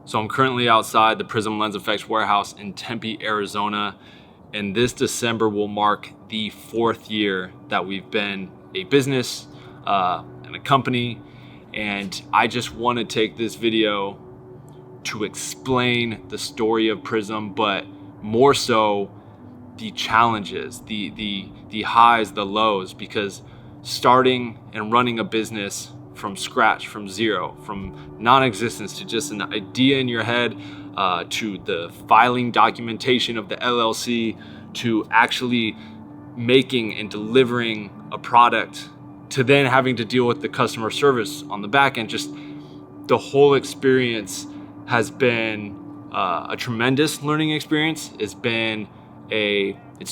So I'm currently outside the Prism Lens Effects warehouse in Tempe, Arizona, and this December will mark the 4th year that we've been a business and a company. And I just want to take this video to explain the story of Prism, but more so the challenges, the highs, the lows, because starting and running a business from scratch, from zero, from non-existence to just an idea in your head, to the filing documentation of the LLC, to actually making and delivering a product, to then having to deal with the customer service on the back end. Just the whole experience has been a tremendous learning experience. It's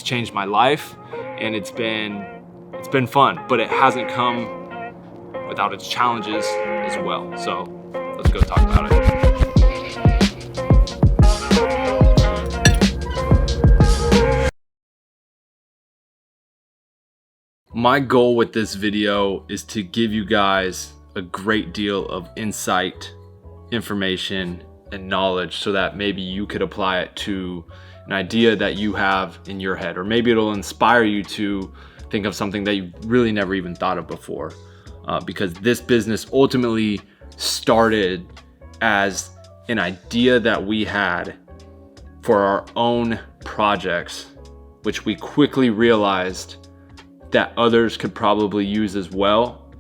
changed my life, and it's been fun, but it hasn't come without its challenges as well. So let's go talk about it. My goal with this video is to give you guys a great deal of insight, information, and knowledge so that maybe you could apply it to an idea that you have in your head, or maybe it'll inspire you to think of something that you really never even thought of before. Because this business ultimately started as an idea that we had for our own projects, which we quickly realized that others could probably use as well,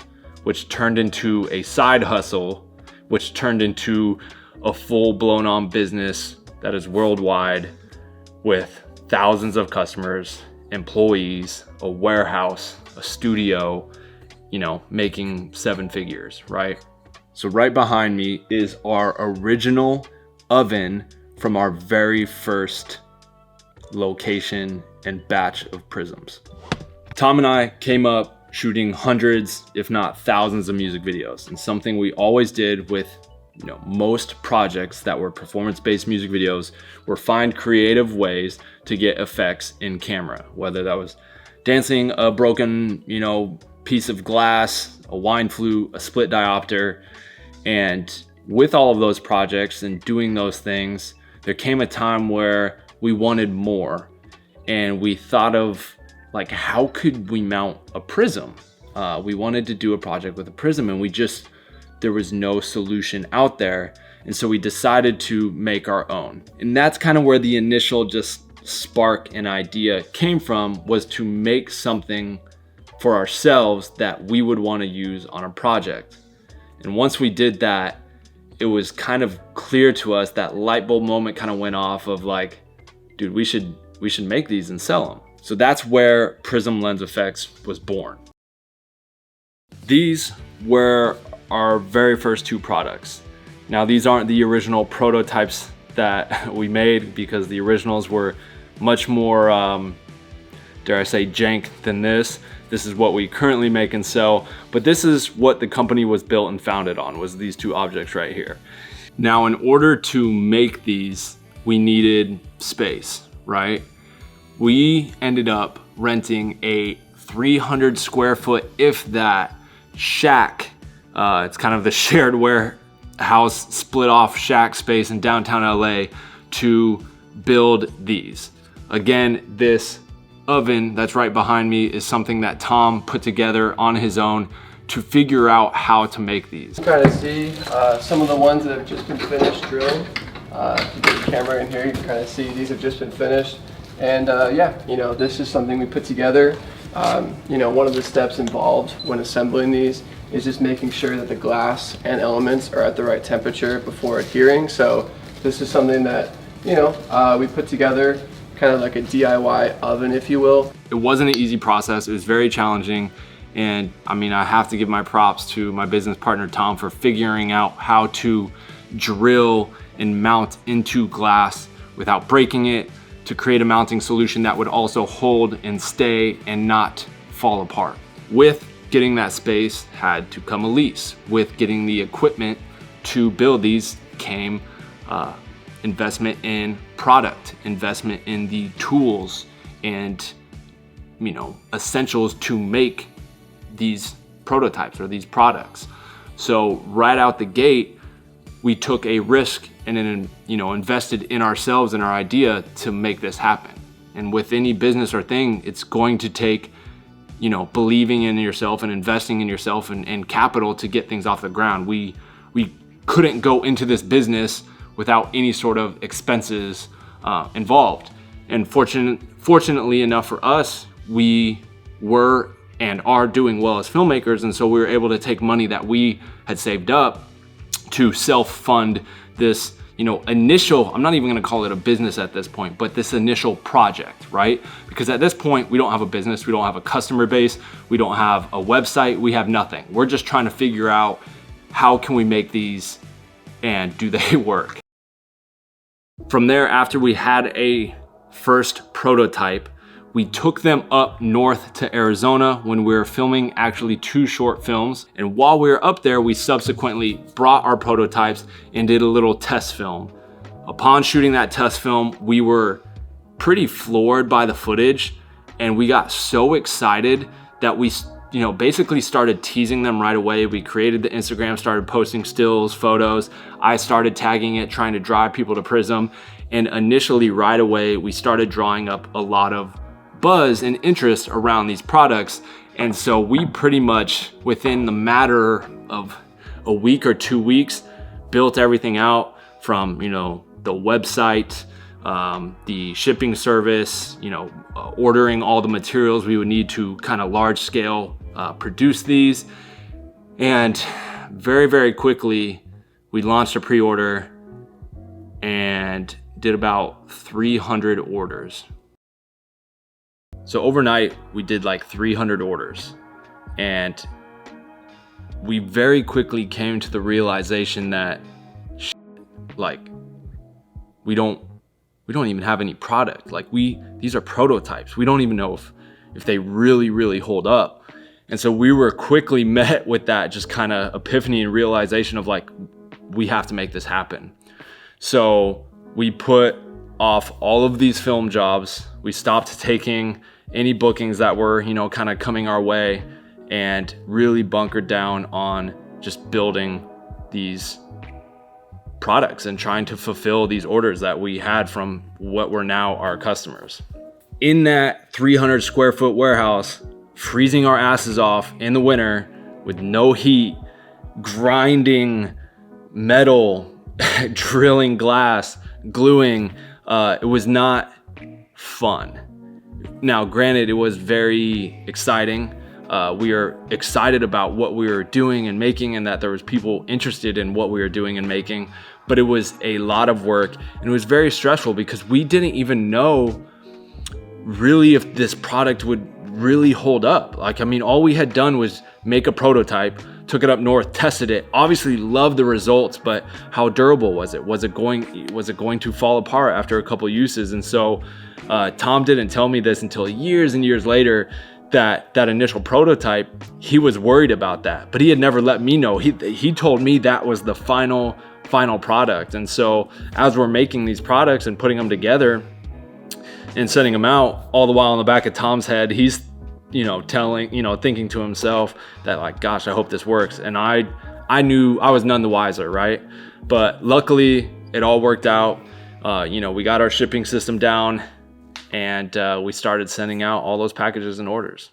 which turned into a side hustle, which turned into a full blown on business that is worldwide, with thousands of customers, employees, a warehouse, a studio, making 7 figures, right? So right behind me is our original oven from our very first location and batch of Prisms. Tom and I came up shooting hundreds, if not thousands of music videos, and something we always did with most projects that were performance-based music videos were find creative ways to get effects in camera, whether that was dancing a broken, piece of glass, a wine flute, a split diopter. And with all of those projects and doing those things, there came a time where we wanted more, and we thought of how could we mount a prism? We wanted to do a project with a prism, and there was no solution out there. And so we decided to make our own. And that's kind of where the initial just spark and idea came from, was to make something for ourselves that we would want to use on a project. And once we did that, it was kind of clear to us, that light bulb moment kind of went off of dude, we should make these and sell them. So that's where Prism Lens Effects was born. These were our very first 2 products. Now, these aren't the original prototypes that we made, because the originals were much more, dare I say, jank than this. This is what we currently make and sell, but this is what the company was built and founded on, was these 2 objects right here. Now, in order to make these, we needed space, right? We ended up renting a 300 square foot, if that, shack. It's kind of the shared warehouse, split off shack space in downtown LA to build these. Again, this oven that's right behind me is something that Tom put together on his own to figure out how to make these. Kind of see some of the ones that have just been finished drilling. If you get the camera in here, you can kind of see these have just been finished. And this is something we put together. One of the steps involved when assembling these is just making sure that the glass and elements are at the right temperature before adhering. So this is something that, we put together, kind of like a DIY oven, if you will. It wasn't an easy process. It was very challenging. And I have to give my props to my business partner, Tom, for figuring out how to drill and mount into glass without breaking it, to create a mounting solution that would also hold and stay and not fall apart. With getting that space had to come a lease. With getting the equipment to build these came investment in product, investment in the tools and essentials to make these prototypes or these products. So right out the gate, we took a risk and then, invested in ourselves and our idea to make this happen. And with any business or thing, it's going to take, believing in yourself and investing in yourself and capital to get things off the ground. We couldn't go into this business without any sort of expenses involved. And fortunately enough for us, we were and are doing well as filmmakers. And so we were able to take money that we had saved up to self-fund this, initial, I'm not even gonna call it a business at this point, but this initial project, right? Because at this point, we don't have a business, we don't have a customer base, we don't have a website, we have nothing. We're just trying to figure out how can we make these and do they work? From there, after we had a first prototype, we took them up north to Arizona when we were filming actually 2 short films. And while we were up there, we subsequently brought our prototypes and did a little test film. Upon shooting that test film, we were pretty floored by the footage, and we got so excited that we basically started teasing them right away. We created the Instagram, started posting stills, photos. I started tagging it, trying to drive people to Prism. And initially right away, we started drawing up a lot of buzz and interest around these products. And so we pretty much, within the matter of a week or 2 weeks, built everything out from, the website, the shipping service, ordering all the materials we would need to kind of large scale produce these. And very, very quickly, we launched a pre-order and did about 300 orders. So overnight, we did like 300 orders, and we very quickly came to the realization that we don't even have any product. These are prototypes. We don't even know if they really, really hold up. And so we were quickly met with that just kind of epiphany and realization of we have to make this happen. So we put off all of these film jobs. We stopped taking any bookings that were, kind of coming our way, and really bunkered down on just building these products and trying to fulfill these orders that we had from what were now our customers. In that 300 square foot warehouse, freezing our asses off in the winter with no heat, grinding metal, drilling glass, gluing, it was not fun. Now, granted, it was very exciting. We were excited about what we were doing and making, and that there was people interested in what we were doing and making, but it was a lot of work, and it was very stressful because we didn't even know really if this product would really hold up. All we had done was make a prototype, took it up north, tested it, obviously loved the results, but how durable was it? Was it going to fall apart after a couple uses? And so Tom didn't tell me this until years and years later, that initial prototype, he was worried about that, but he had never let me know. He told me that was the final product. And so as we're making these products and putting them together and sending them out, all the while in the back of Tom's head, he's thinking to himself that gosh, I hope this works. And I knew I was none the wiser, right? But luckily it all worked out. We got our shipping system down, and we started sending out all those packages and orders.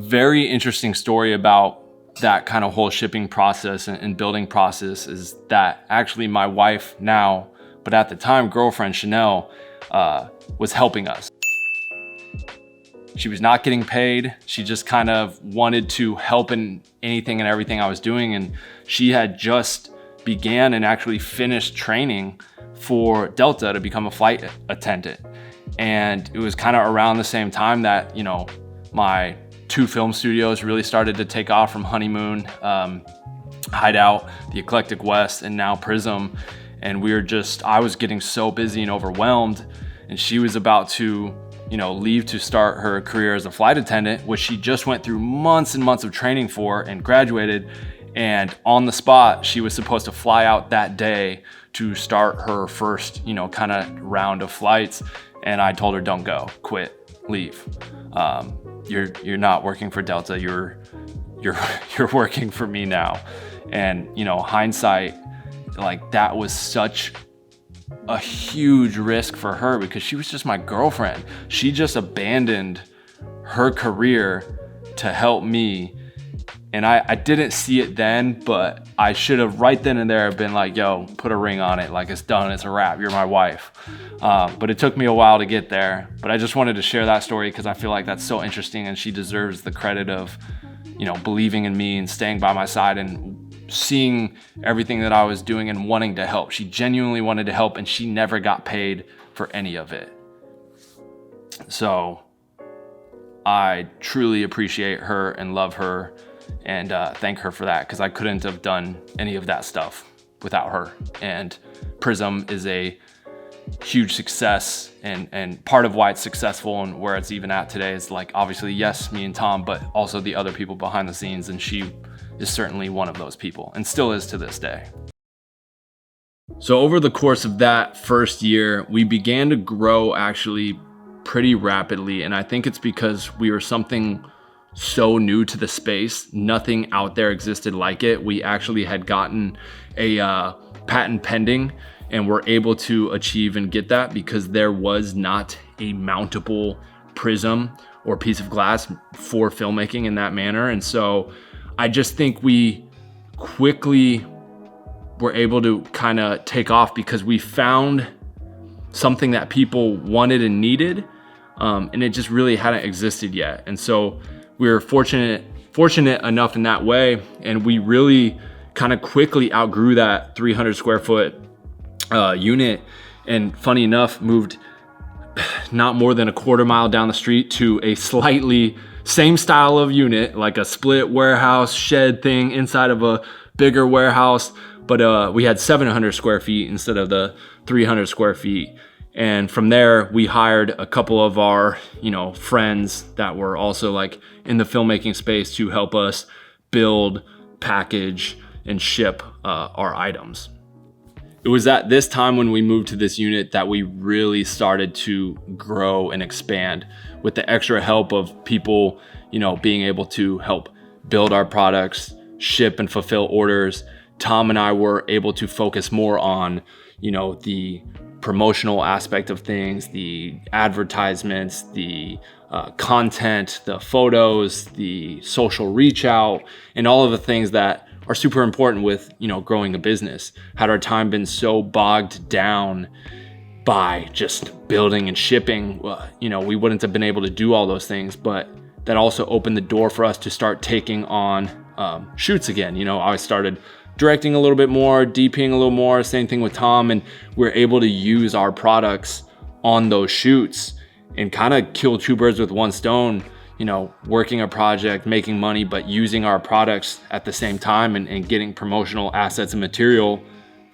Very interesting story about that kind of whole shipping process and building process is that actually my wife now, but at the time girlfriend Chanel, was helping us. She was not getting paid. She just kind of wanted to help in anything and everything I was doing. And she had just began and actually finished training for Delta to become a flight attendant. And it was kind of around the same time that, my 2 film studios really started to take off, from Honeymoon, Hideout, The Eclectic West, and now Prism. And I was getting so busy and overwhelmed, and she was about to leave to start her career as a flight attendant, which she just went through months and months of training for and graduated. And on the spot, she was supposed to fly out that day to start her first, kind of round of flights. And I told her, don't go, quit, leave. You're not working for Delta. You're working for me now. And hindsight, like that was such a huge risk for her because she was just my girlfriend. She just abandoned her career to help me. And I didn't see it then, but I should have right then and there been like, yo, put a ring on it. Like, it's done, it's a wrap, you're my wife. But it took me a while to get there. But I just wanted to share that story because I feel like that's so interesting, and she deserves the credit of, you know, believing in me and staying by my side and seeing everything that I was doing and wanting to help. She genuinely wanted to help, and she never got paid for any of it. So I truly appreciate her and love her and thank her for that, because I couldn't have done any of that stuff without her. And Prism is a huge success, and part of why it's successful and where it's even at today is like, obviously, yes, me and Tom, but also the other people behind the scenes, and she is certainly one of those people and still is to this day. So over the course of that first year, we began to grow actually pretty rapidly, and I think it's because we were something so new to the space. Nothing out there existed like it. We actually had gotten a patent pending, and were able to achieve and get that because there was not a mountable prism or piece of glass for filmmaking in that manner. And so I just think we quickly were able to kind of take off because we found something that people wanted and needed, and it just really hadn't existed yet. And so we were fortunate enough in that way, and we really kind of quickly outgrew that 300 square foot unit, and funny enough, moved not more than a quarter mile down the street to a slightly same style of unit, like a split warehouse shed thing inside of a bigger warehouse, but we had 700 square feet instead of the 300 square feet. And from there, we hired a couple of our, you know, friends that were also like in the filmmaking space to help us build, package, and ship our items. It was at this time when we moved to this unit that we really started to grow and expand with the extra help of people, you know, being able to help build our products, ship and fulfill orders. Tom and I were able to focus more on, you know, the promotional aspect of things, the advertisements, the content, the photos, the social reach out, and all of the things that are super important with, you know, growing a business. Had our time been so bogged down by just building and shipping, you know, we wouldn't have been able to do all those things. But that also opened the door for us to start taking on shoots again. You know, I started directing a little bit more, DPing a little more, same thing with Tom, and we're able to use our products on those shoots and kind of kill two birds with one stone, you know, working a project, making money, but using our products at the same time and getting promotional assets and material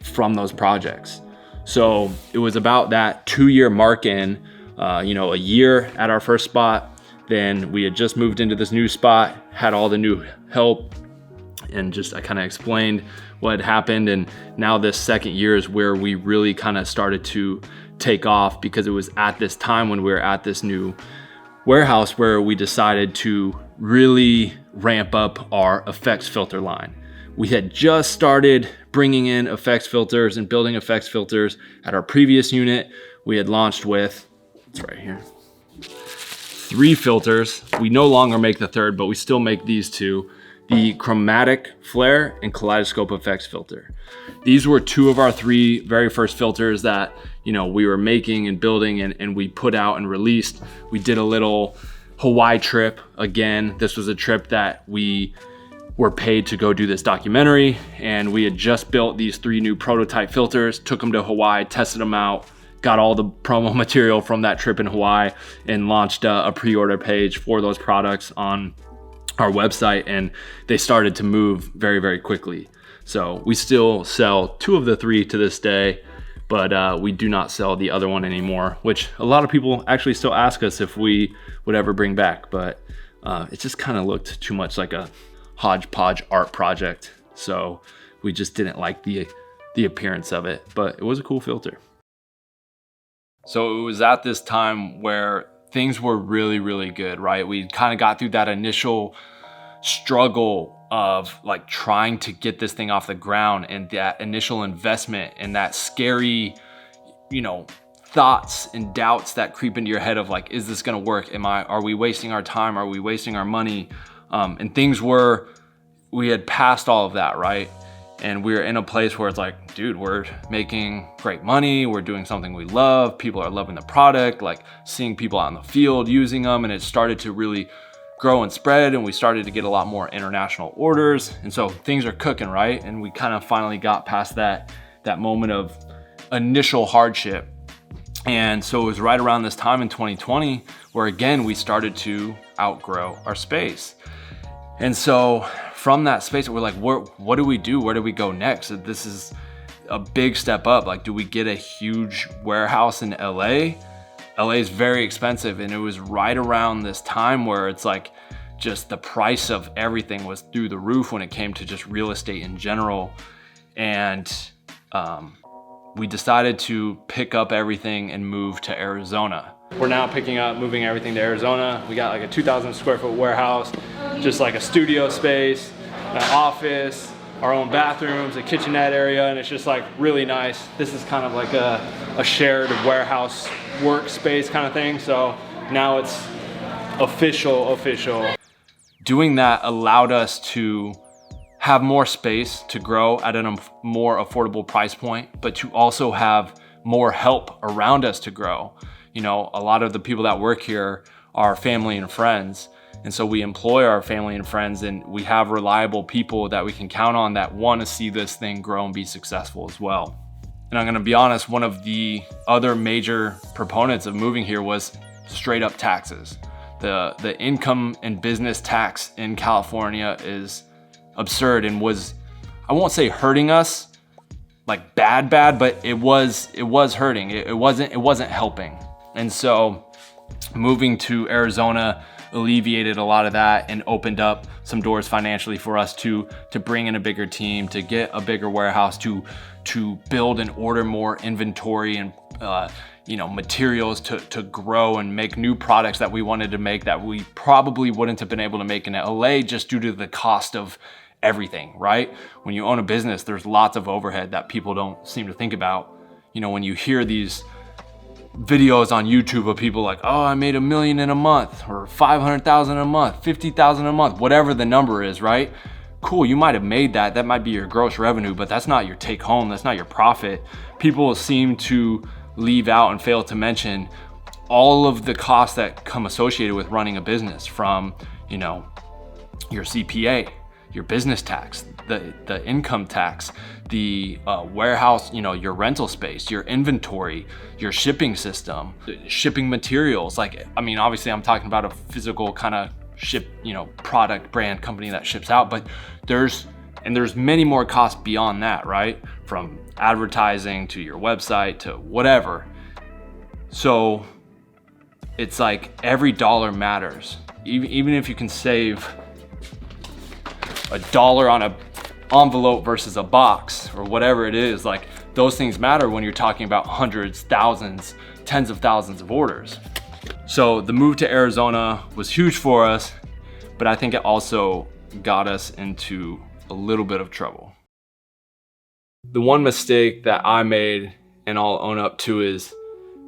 from those projects. So it was about that 2-year mark in, you know, a year at our first spot. Then we had just moved into this new spot, had all the new help, and just I kind of explained what had happened. And now this second year is where we really kind of started to take off, because it was at this time when we were at this new warehouse where we decided to really ramp up our effects filter line. We had just started bringing in effects filters and building effects filters at our previous unit. We had launched with, it's right here, 3 filters. We no longer make the third, but we still make these 2. The chromatic flare and kaleidoscope effects filter. These were 2 of our 3 very first filters that, you know, we were making and building and we put out and released. We did a little Hawaii trip. Again, this was a trip that we were paid to go do this documentary, and we had just built these 3 new prototype filters, took them to Hawaii, tested them out, got all the promo material from that trip in Hawaii, and launched a pre-order page for those products on our website, and they started to move very, very quickly. So we still sell 2 of the 3 to this day, but we do not sell the other one anymore, which a lot of people actually still ask us if we would ever bring back, but it just kind of looked too much like a hodgepodge art project. So we just didn't like the appearance of it, but it was a cool filter. So it was at this time where things were really, really good, right? We kind of got through that initial struggle of like trying to get this thing off the ground, and that initial investment and that scary, thoughts and doubts that creep into your head of like, is this gonna work? Are we wasting our time? Are we wasting our money? And we had passed all of that, right? And we were in a place where it's like, dude, we're making great money. We're doing something we love. People are loving the product, like seeing people out in the field using them. And it started to really grow and spread. And we started to get a lot more international orders. And so things are cooking, right? And we kind of finally got past that moment of initial hardship. And so it was right around this time in 2020 where again, we started to outgrow our space. And so from that space, we're like, what do we do? Where do we go next? This is a big step up. Like, do we get a huge warehouse in LA? LA is very expensive. And it was right around this time where it's like, just the price of everything was through the roof when it came to just real estate in general. And we decided to pick up everything and move to Arizona. We're now moving everything to Arizona. We got like a 2,000 square foot warehouse, just like a studio space, an office, our own bathrooms, a kitchenette area, and it's just like really nice. This is kind of like a shared warehouse workspace kind of thing. So now it's official. Doing that allowed us to have more space to grow at a more affordable price point, but to also have more help around us to grow. A lot of the people that work here are family and friends. And so we employ our family and friends, and we have reliable people that we can count on that want to see this thing grow and be successful as well. And I'm going to be honest, one of the other major proponents of moving here was straight up taxes. The income and business tax in California is absurd and was, I won't say hurting us like bad, but it was hurting. It wasn't helping. And so moving to Arizona alleviated a lot of that and opened up some doors financially for us to bring in a bigger team, to get a bigger warehouse, to build and order more inventory and materials to grow and make new products that we wanted to make that we probably wouldn't have been able to make in LA just due to the cost of everything, right? When you own a business, there's lots of overhead that people don't seem to think about. When you hear these videos on YouTube of people like, oh, I made $1 million in a month, or 500,000 a month, 50,000 a month, whatever the number is, right? Cool, you might have made that. That might be your gross revenue, but that's not your take home. That's not your profit. People seem to leave out and fail to mention all of the costs that come associated with running a business, from, your CPA, your business tax, the income tax, the warehouse, your rental space, your inventory, your shipping system, shipping materials. Obviously I'm talking about a physical kind of product brand company that ships out, but there's many more costs beyond that, right? From advertising to your website to whatever. So it's like every dollar matters. Even if you can save $1 on a envelope versus a box or whatever it is, like those things matter when you're talking about hundreds, thousands, tens of thousands of orders. So the move to Arizona was huge for us, but I think it also got us into a little bit of trouble. The one mistake that I made, and I'll own up to, is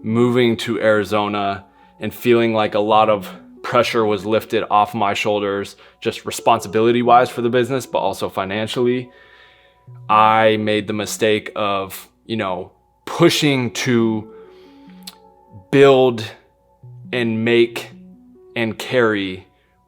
moving to Arizona and feeling like a lot of pressure was lifted off my shoulders, just responsibility wise for the business, but also financially. I made the mistake of, pushing to build and make and carry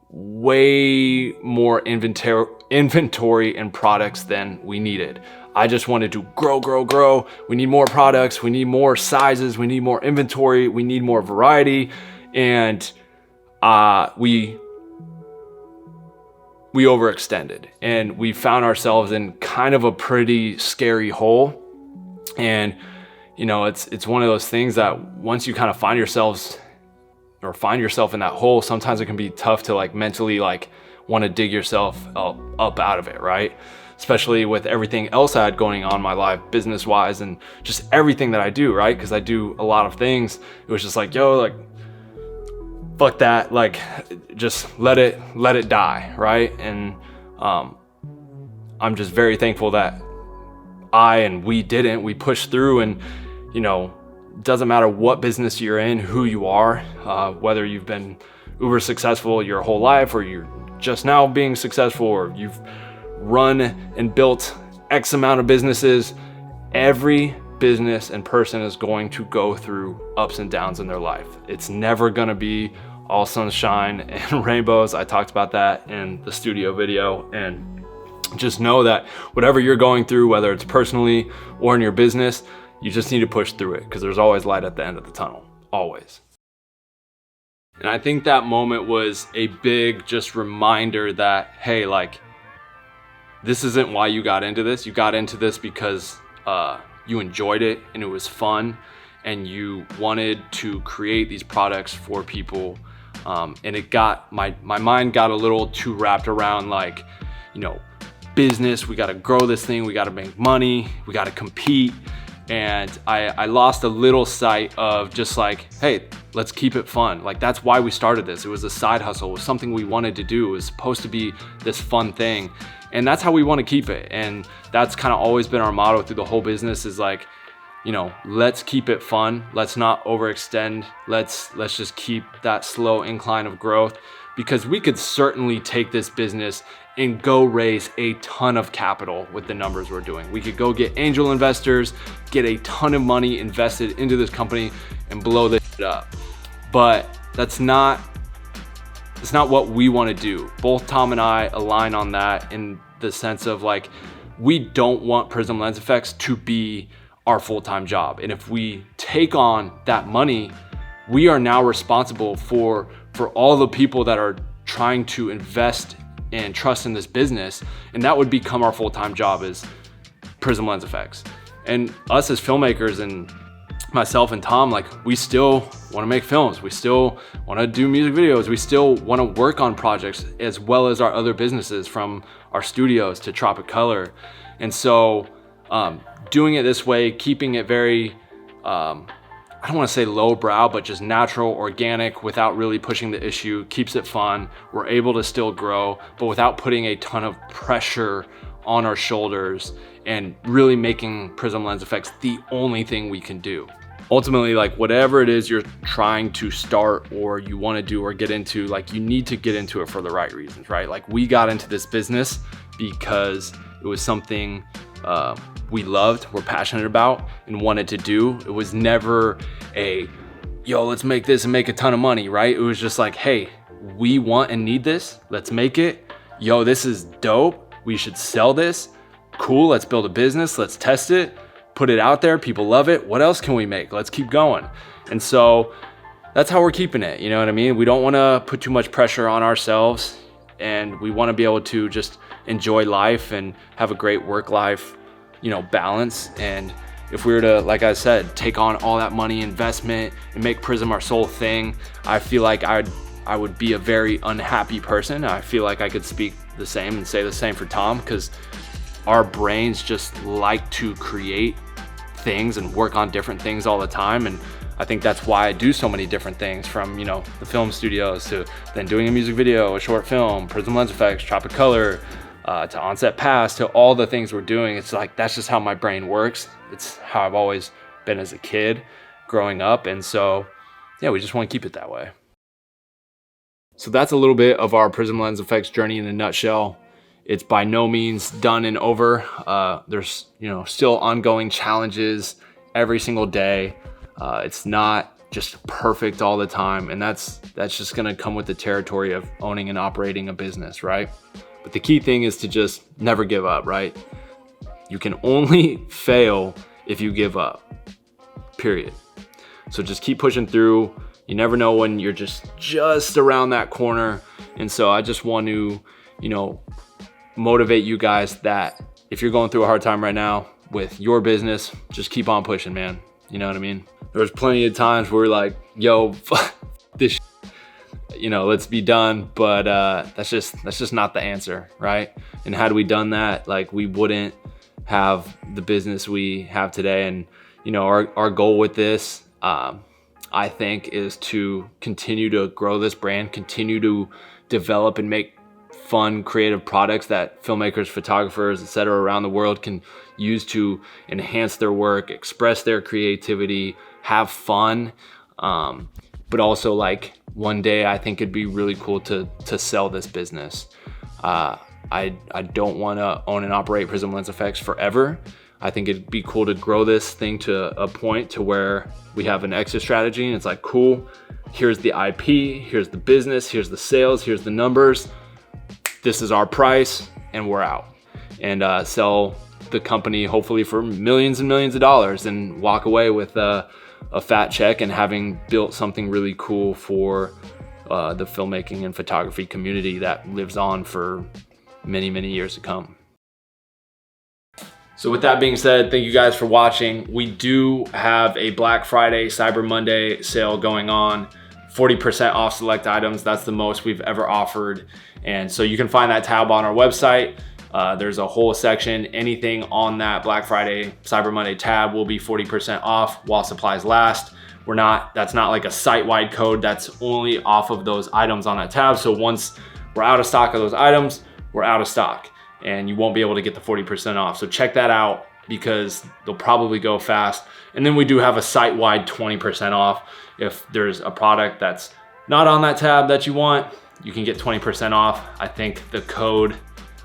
way more inventory and products than we needed. I just wanted to grow. We need more products. We need more sizes. We need more inventory. We need more variety. And we overextended, and we found ourselves in kind of a pretty scary hole. And it's one of those things that once you kind of find yourself in that hole, sometimes it can be tough to mentally want to dig yourself up out of it, right? Especially with everything else I had going on in my life, business wise, and just everything that I do, right? Because I do a lot of things. It was just fuck that, like just let it die, right? And I'm just very thankful that we pushed through. And doesn't matter what business you're in, who you are, whether you've been uber successful your whole life, or you're just now being successful, or you've run and built X amount of businesses, every business and person is going to go through ups and downs in their life. It's never gonna be all sunshine and rainbows. I talked about that in the studio video. And just know that whatever you're going through, whether it's personally or in your business, you just need to push through it, because there's always light at the end of the tunnel, always. And I think that moment was a big just reminder that, hey, like, this isn't why you got into this. You got into this because you enjoyed it and it was fun, and you wanted to create these products for people. And it got, my mind got a little too wrapped around, like, business, we got to grow this thing, we got to make money, we got to compete. And I lost a little sight of just like, hey, let's keep it fun. Like, that's why we started this. It was a side hustle. It was something we wanted to do. It was supposed to be this fun thing. And that's how we want to keep it. And that's kind of always been our motto through the whole business, is like, let's keep it fun. Let's not overextend. Let's just keep that slow incline of growth, because we could certainly take this business and go raise a ton of capital with the numbers we're doing. We could go get angel investors, get a ton of money invested into this company and blow this shit up. But that's not what we want to do. Both Tom and I align on that, in the sense of, like, we don't want Prism Lens Effects to be our full-time job. And if we take on that money, we are now responsible for all the people that are trying to invest and trust in this business, and that would become our full-time job, is Prism Lens Effects. And us as filmmakers, and myself and Tom, like, we still want to make films, we still want to do music videos, we still want to work on projects, as well as our other businesses, from our studios to Tropic Color. And so doing it this way, keeping it very I don't want to say lowbrow, but just natural, organic, without really pushing the issue, keeps it fun. We're able to still grow, but without putting a ton of pressure on our shoulders, and really making Prism Lens Effects the only thing we can do. Ultimately, like, whatever it is you're trying to start, or you want to do or get into, like, you need to get into it for the right reasons, right? Like, we got into this business because it was something we loved, we're passionate about, and wanted to do. It was never a, yo, let's make this and make a ton of money, right? It was just like, hey, we want and need this, let's make it. Yo, this is dope, we should sell this. Cool, let's build a business, let's test it, put it out there, people love it. What else can we make? Let's keep going. And so that's how we're keeping it, you know what I mean? We don't want to put too much pressure on ourselves, and we want to be able to just enjoy life and have a great work-life, balance. And if we were to, like I said, take on all that money investment and make Prism our sole thing, I feel like I would be a very unhappy person. I feel like I could speak the same and say the same for Tom, because our brains just like to create things and work on different things all the time. And I think that's why I do so many different things, from the film studios to then doing a music video, a short film, Prism Lens Effects, Tropic Color, to Onset Pass, to all the things we're doing. It's like, that's just how my brain works. It's how I've always been as a kid growing up. And so, yeah, we just want to keep it that way. So that's a little bit of our Prism Lens Effects journey in a nutshell. It's by no means done and over. There's, still ongoing challenges every single day. It's not just perfect all the time. And that's just gonna come with the territory of owning and operating a business, right? But the key thing is to just never give up, right? You can only fail if you give up, period. So just keep pushing through. You never know when you're just around that corner. And so I just want to, motivate you guys that if you're going through a hard time right now with your business, just keep on pushing, man. You know what I mean? There's plenty of times where we're like, yo, this shit, let's be done. But that's just not the answer, right? And had we done that, like, we wouldn't have the business we have today. And our goal with this, I think, is to continue to grow this brand, continue to develop and make fun, creative products that filmmakers, photographers, etc. around the world can use to enhance their work, express their creativity, have fun. But also, like, one day I think it'd be really cool to sell this business. I don't want to own and operate Prism Lens Effects forever. I think it'd be cool to grow this thing to a point to where we have an exit strategy and it's like, cool, here's the IP, here's the business, here's the sales, here's the numbers. This is our price and we're out. And sell the company hopefully for millions and millions of dollars and walk away with a fat check and having built something really cool for the filmmaking and photography community that lives on for many, many years to come. So with that being said, thank you guys for watching. We do have a Black Friday, Cyber Monday sale going on. 40% off select items. That's the most we've ever offered. And so you can find that tab on our website. There's a whole section. Anything on that Black Friday, Cyber Monday tab will be 40% off while supplies last. That's not like a site-wide code. That's only off of those items on that tab. So once we're out of stock of those items, we're out of stock and you won't be able to get the 40% off. So check that out because they'll probably go fast. And then we do have a site-wide 20% off. If there's a product that's not on that tab that you want, you can get 20% off. I think the code,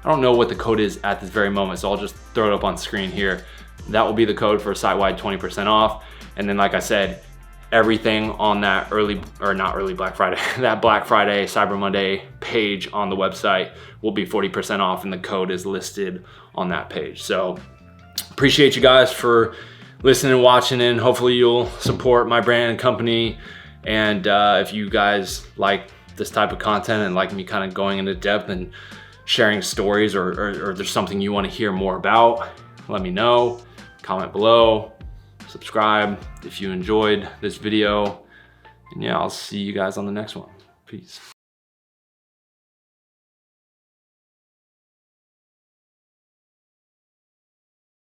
I don't know what the code is at this very moment, so I'll just throw it up on screen here. That will be the code for site-wide 20% off. And then, like I said, everything on that Black Friday, that Black Friday, Cyber Monday page on the website will be 40% off and the code is listed on that page. So appreciate you guys for listening and watching, and hopefully you'll support my brand and company. And if you guys like this type of content and like me kind of going into depth and sharing stories, or there's something you want to hear more about, let me know, comment below, subscribe if you enjoyed this video, and yeah, I'll see you guys on the next one. Peace.